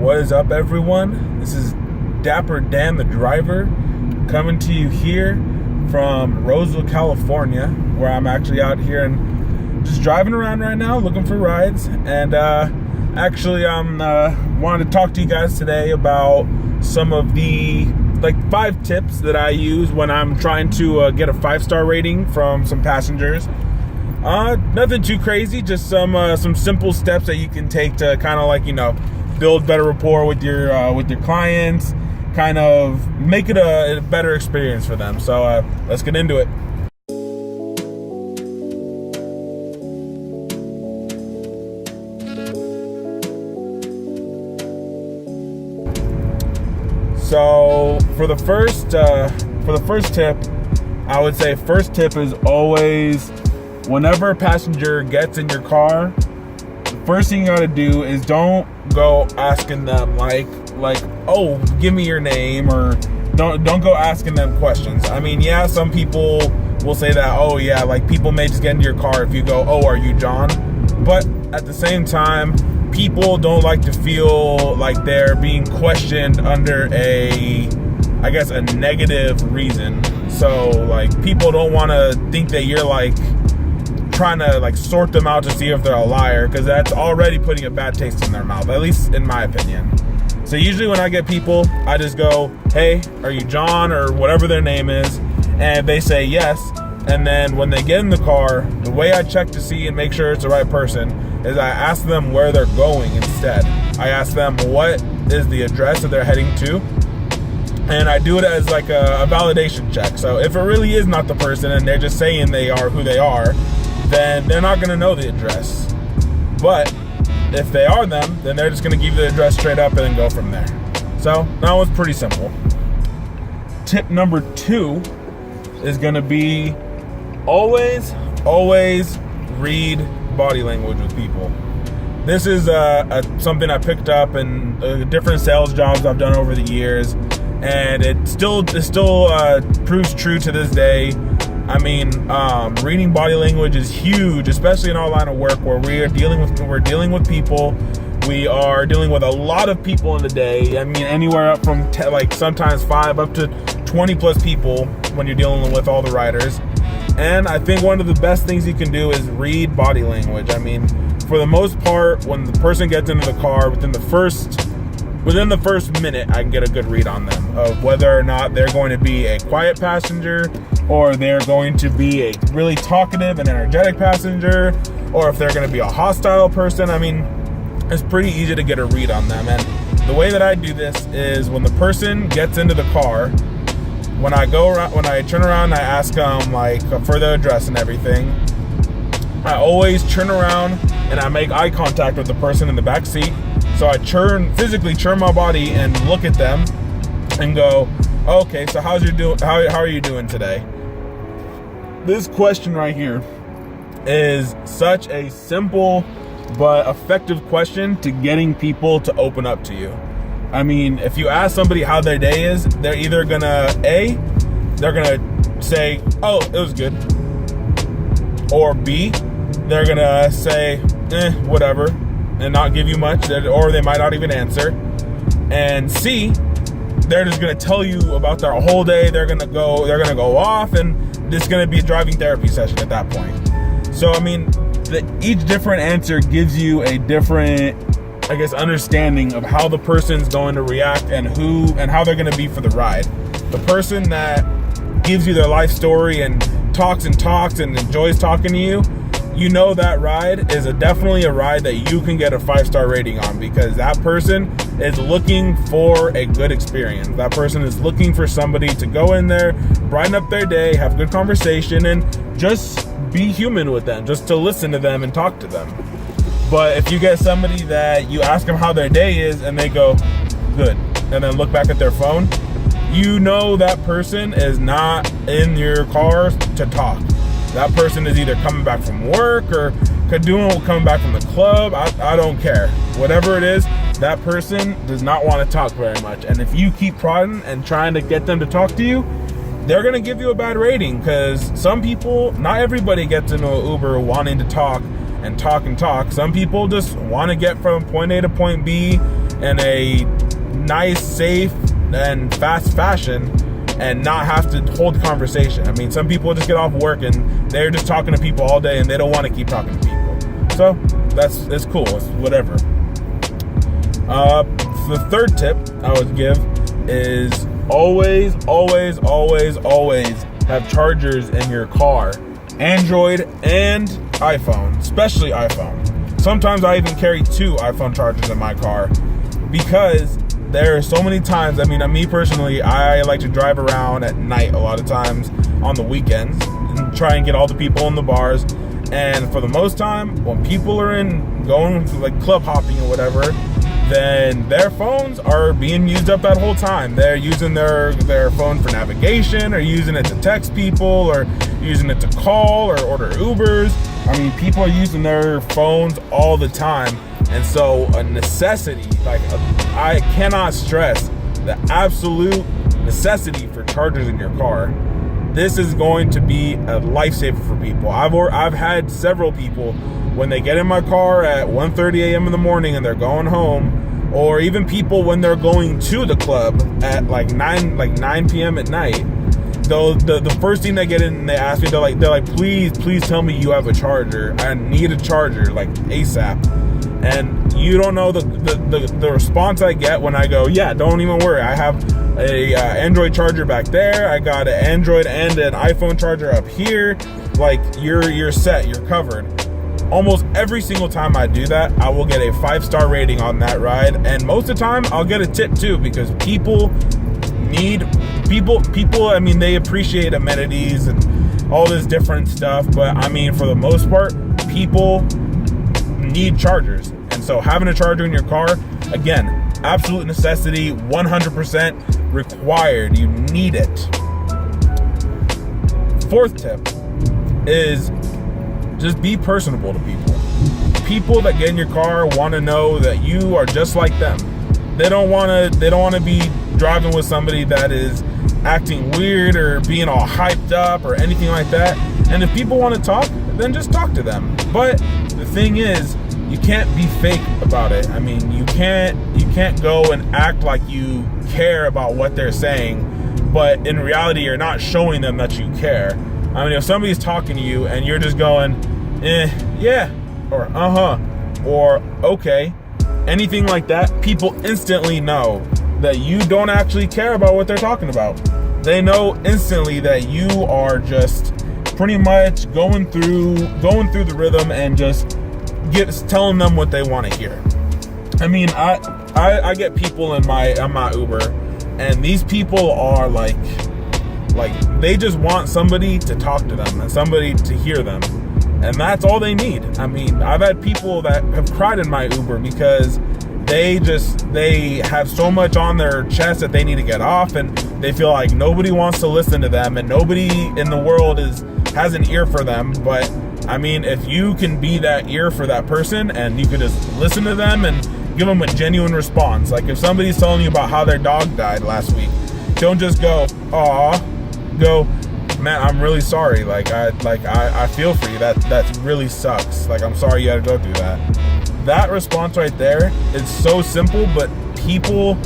What is up, everyone? This is Dapper Dan, the driver, coming to you here from Roseville, California, where I'm actually out here and just driving around right now looking for rides. And actually, I'm wanted to talk to you guys today about some of the 5 tips that I use when I'm trying to get a 5-star rating from some passengers. Nothing too crazy, just some simple steps that you can take to kind of build better rapport with your clients, kind of make it a better experience for them. So let's get into it. So for the first tip, I would say first tip is always, whenever a passenger gets in your car, the first thing you gotta do is don't go asking them like, oh, give me your name, or don't go asking them questions. I mean, yeah, some people will say that, oh yeah, people may just get into your car if you go, oh, are you John? But at the same time, people don't like to feel like they're being questioned under a negative reason. So people don't want to think that you're trying to sort them out to see if they're a liar, because that's already putting a bad taste in their mouth, at least in my opinion. So usually when I get people, I just go, hey, are you John, or whatever their name is, and they say yes. And then when they get in the car, the way I check to see and make sure it's the right person is I ask them where they're going instead. I ask them what is the address that they're heading to, and I do it as a validation check. So if it really is not the person and they're just saying they are who they are, then they're not going to know the address. But if they are them, then they're just going to give you the address straight up and then go from there. So that one's pretty simple. Tip number 2 is going to be always read body language with people. This is something I picked up in different sales jobs I've done over the years, and it still proves true to this day. I mean, reading body language is huge, especially in our line of work, where we're dealing with people. We are dealing with a lot of people in the day. I mean, anywhere up from sometimes 5 up to 20 plus people when you're dealing with all the riders. And I think one of the best things you can do is read body language. I mean, for the most part, when the person gets into the car, within the first minute, I can get a good read on them of whether or not they're going to be a quiet passenger, or they're going to be a really talkative and energetic passenger, or if they're going to be a hostile person. I mean, it's pretty easy to get a read on them. And the way that I do this is, when the person gets into the car, when I turn around, I ask them for their address and everything. I always turn around and I make eye contact with the person in the back seat. So I physically turn my body and look at them and go, okay, so how are you doing today? This question right here is such a simple but effective question to getting people to open up to you. I mean, if you ask somebody how their day is, they're either gonna say, oh, it was good, or B, they're gonna say, whatever, and not give you much, or they might not even answer. And C, they're just gonna tell you about their whole day. They're gonna go off, and it's gonna be a driving therapy session at that point. So I mean, each different answer gives you a different, understanding of how the person's going to react and how they're going to be for the ride. The person that gives you their life story and talks and enjoys talking to you, you know that ride is definitely a ride that you can get a 5-star rating on, because that person is looking for a good experience. That person is looking for somebody to go in there, brighten up their day, have good conversation, and just be human with them, just to listen to them and talk to them. But if you get somebody that you ask them how their day is and they go, good, and then look back at their phone, you know that person is not in your car to talk. That person is either coming back from work or coming back from the club. I don't care. Whatever it is, that person does not want to talk very much. And if you keep prodding and trying to get them to talk to you, they're going to give you a bad rating, because some people, not everybody gets into an Uber wanting to talk and talk and talk. Some people just want to get from point A to point B in a nice, safe, and fast fashion and not have to hold conversation. I mean, some people just get off work and they're just talking to people all day and they don't want to keep talking to people. So it's cool. It's whatever. The third tip I would give is always have chargers in your car. Android and iPhone, especially iPhone. Sometimes I even carry 2 iPhone chargers in my car because there are so many times, I mean, me personally, I like to drive around at night a lot of times on the weekends and try and get all the people in the bars. And for the most time, when people are going like club hopping or whatever, then their phones are being used up that whole time. They're using their phone for navigation, or using it to text people, or using it to call or order Ubers. I mean, people are using their phones all the time. And so a necessity, I cannot stress the absolute necessity for chargers in your car. This is going to be a lifesaver for people. I've had several people, when they get in my car at 1:30 a.m. in the morning and they're going home, or even people when they're going to the club at like 9 p.m. at night, though the first thing they get in and they ask me, they're like, please tell me you have a charger. I need a charger, like ASAP. And you don't know the response I get when I go, yeah, don't even worry. I have a Android charger back there. I got an Android and an iPhone charger up here. Like, you're set, you're covered. Almost every single time I do that, I will get a 5-star rating on that ride. And most of the time, I'll get a tip too, because people, I mean, they appreciate amenities and all this different stuff. But I mean, for the most part, people need chargers. And so having a charger in your car, again, absolute necessity, 100% required. You need it. Fourth tip is just be personable to people. People that get in your car want to know that you are just like them. They don't want to be driving with somebody that is acting weird or being all hyped up or anything like that. And if people want to talk, then just talk to them. But the thing is, you can't be fake about it. I mean, you can't go and act like you care about what they're saying, but in reality, you're not showing them that you care. I mean, if somebody's talking to you and you're just going, yeah, or or okay, anything like that, people instantly know that you don't actually care about what they're talking about. They know instantly that you are just pretty much going through the rhythm and just telling them what they want to hear. I mean, I get people in my Uber, and these people are like they just want somebody to talk to them and somebody to hear them, and that's all they need. I mean, I've had people that have cried in my Uber because they have so much on their chest that they need to get off, and they feel like nobody wants to listen to them and nobody in the world has an ear for them. But I mean, if you can be that ear for that person and you can just listen to them and give them a genuine response. Like if somebody's telling you about how their dog died last week, don't just go, aw, go, man, I'm really sorry. I feel for you. That really sucks. Like, I'm sorry you had to go through that. That response right there is so simple, but people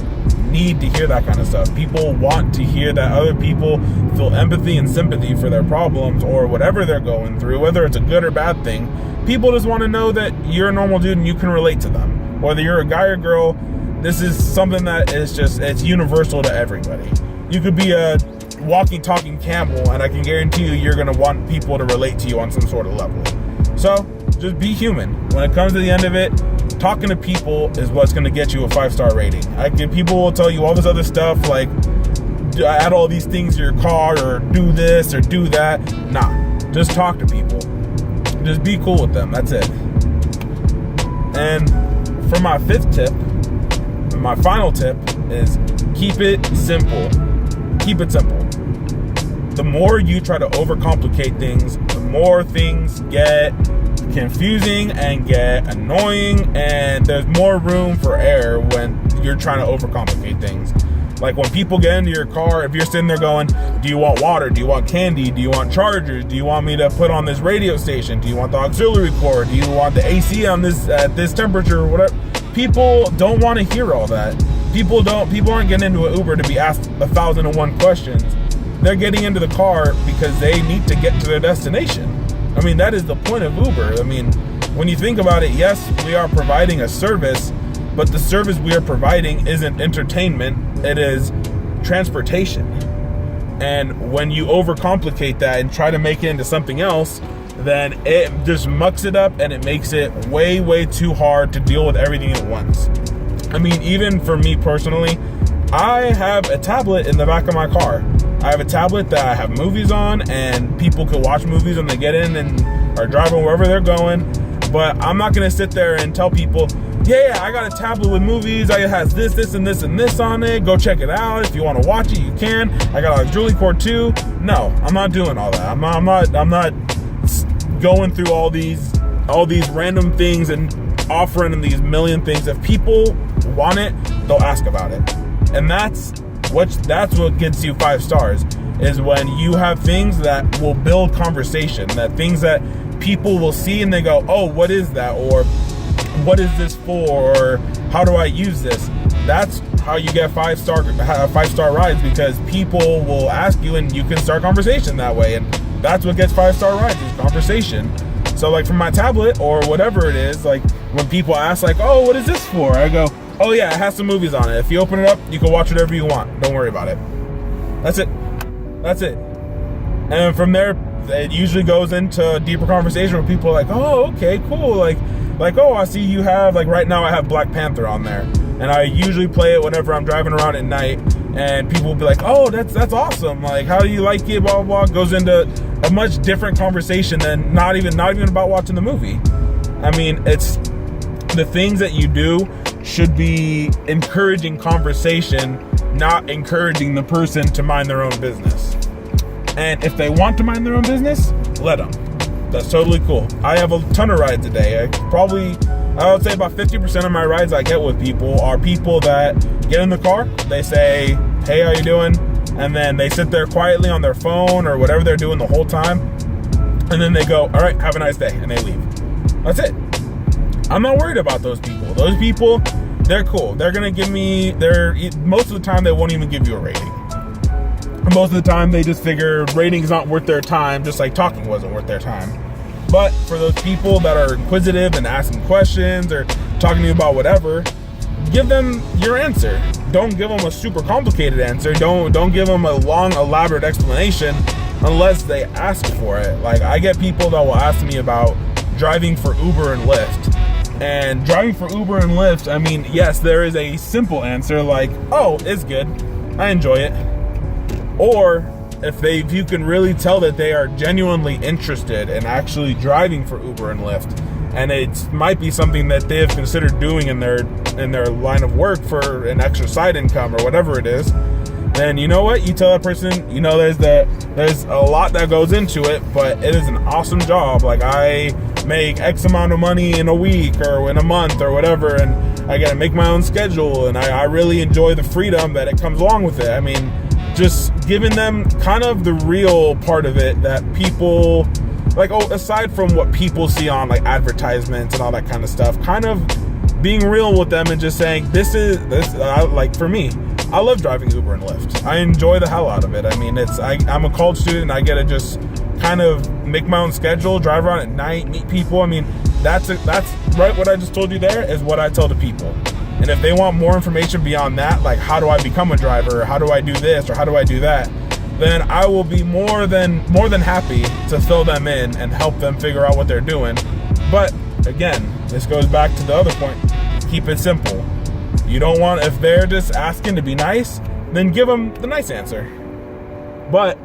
need to hear that kind of stuff. People want to hear that other people feel empathy and sympathy for their problems or whatever they're going through, whether it's a good or bad thing. People just want to know that you're a normal dude and you can relate to them. Whether you're a guy or girl, this is something that is it's universal to everybody. You could be a walking, talking camel, and I can guarantee you're going to want people to relate to you on some sort of level. So just be human. When it comes to the end of it, talking to people is what's going to get you a 5-star rating. People will tell you all this other stuff, like add all these things to your car or do this or do that. Nah, just talk to people. Just be cool with them. That's it. And for my 5th tip, my final tip is keep it simple. Keep it simple. The more you try to overcomplicate things, the more things get confusing and get annoying, and there's more room for error when you're trying to overcomplicate things. Like when people get into your car, if you're sitting there going, do you want water? Do you want candy? Do you want chargers? Do you want me to put on this radio station? Do you want the auxiliary cord? Do you want the AC on this at this temperature or whatever? people don't want to hear all that. People aren't getting into an Uber to be asked 1,001 questions. They're getting into the car because they need to get to their destination. I mean, that is the point of Uber. I mean, when you think about it, yes, we are providing a service, but the service we are providing isn't entertainment, it is transportation. And when you overcomplicate that and try to make it into something else, then it just mucks it up and it makes it way, way too hard to deal with everything at once. I mean, even for me personally, I have a tablet in the back of my car. I have a tablet that I have movies on, and people can watch movies when they get in and are driving wherever they're going. But I'm not going to sit there and tell people, yeah, I got a tablet with movies. It has this, this, and this, and this on it. Go check it out. If you want to watch it, you can. I got a auxiliary cord too. No, I'm not doing all that. I'm not going through all these random things and offering them these million things. If people want it, they'll ask about it. And that's what gets you 5 stars, is when you have things that will build conversation, that things that people will see and they go, oh, what is that? Or what is this for? Or how do I use this? That's how you get 5-star rides, because people will ask you and you can start conversation that way. And that's what gets 5-star rides, is conversation. So like from my tablet or whatever it is, like when people ask like, oh, what is this for? I go, oh yeah, it has some movies on it. If you open it up, you can watch whatever you want. Don't worry about it. That's it. And from there, it usually goes into a deeper conversation where people are like, oh, okay, cool. Like, oh, I see you have, like right now I have Black Panther on there. And I usually play it whenever I'm driving around at night. And people will be like, oh, that's awesome. Like, how do you like it? Blah, blah, blah. Goes into a much different conversation than not even about watching the movie. I mean, it's the things that you do should be encouraging conversation, not encouraging the person to mind their own business. And if they want to mind their own business, let them. That's totally cool. I have a ton of rides a day. I would say about 50% of my rides I get with people are people that get in the car, they say, hey, how you doing? And then they sit there quietly on their phone or whatever they're doing the whole time. And then they go, all right, have a nice day. And they leave. That's it. I'm not worried about those people. Those people, they're cool. They're going to give me most of the time they won't even give you a rating. Most of the time they just figure rating's not worth their time, just like talking wasn't worth their time. But for those people that are inquisitive and asking questions or talking to you about whatever, give them your answer. Don't give them a super complicated answer. Don't give them a long, elaborate explanation unless they ask for it. Like, I get people that will ask me about driving for Uber and Lyft. And driving for Uber and Lyft, I mean, yes, there is a simple answer like, oh, it's good. I enjoy it. Or if you can really tell that they are genuinely interested in actually driving for Uber and Lyft, and it might be something that they have considered doing in their line of work for an extra side income or whatever it is, then you know what? You tell that person, you know, there's a lot that goes into it, but it is an awesome job. Like, I make X amount of money in a week or in a month or whatever, and I gotta make my own schedule, and I really enjoy the freedom that it comes along with it. I mean, just giving them kind of the real part of it that people, like, aside from what people see on like advertisements and all that kind of stuff, kind of being real with them and just saying, like for me, I love driving Uber and Lyft. I enjoy the hell out of it. I mean, I'm a college student and I get to just kind of make my own schedule, drive around at night, meet people. I mean, that's right. What I just told you there is what I tell the people. And if they want more information beyond that, like how do I become a driver, or how do I do this, or how do I do that, then I will be more than happy to fill them in and help them figure out what they're doing. But again, this goes back to the other point. Keep it simple. You don't want, if they're just asking to be nice, then give them the nice answer. But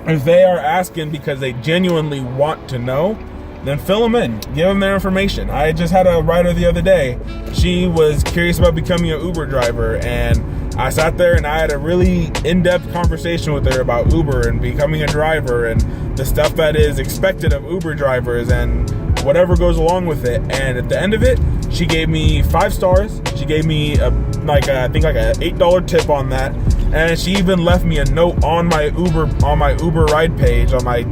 if they are asking because they genuinely want to know, then fill them in, give them their information. I just had a rider the other day. She was curious about becoming an Uber driver, and I sat there and I had a really in-depth conversation with her about Uber and becoming a driver and the stuff that is expected of Uber drivers and whatever goes along with it. And at the end of it, she gave me 5 stars. She gave me I think like an $8 tip on that. And she even left me a note on my Uber ride page on my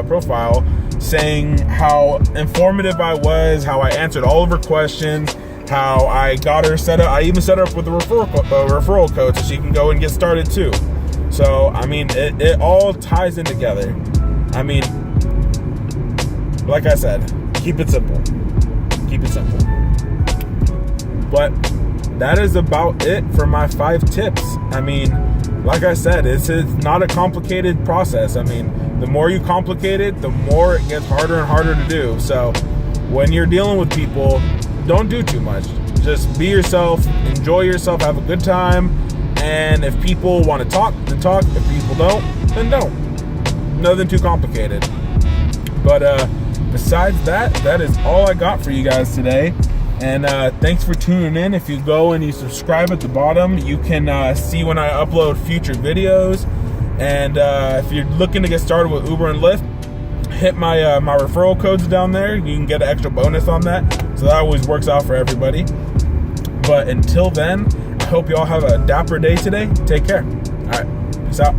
profile saying how informative I was, how I answered all of her questions, how I got her set up. I even set her up with a referral code so she can go and get started too. So, I mean, it all ties in together. I mean, like I said, keep it simple. Keep it simple. But that is about it for my 5 tips. I mean, like I said, it's not a complicated process. I mean, the more you complicate it, the more it gets harder and harder to do. So when you're dealing with people, don't do too much. Just be yourself, enjoy yourself, have a good time. And if people want to talk, then talk. If people don't, then don't. Nothing too complicated. But besides that, that is all I got for you guys today. And thanks for tuning in. If you go and you subscribe at the bottom, you can see when I upload future videos. And if you're looking to get started with Uber and Lyft, hit my my referral codes down there. You can get an extra bonus on that. So that always works out for everybody. But until then, I hope you all have a dapper day today. Take care. All right. Peace out.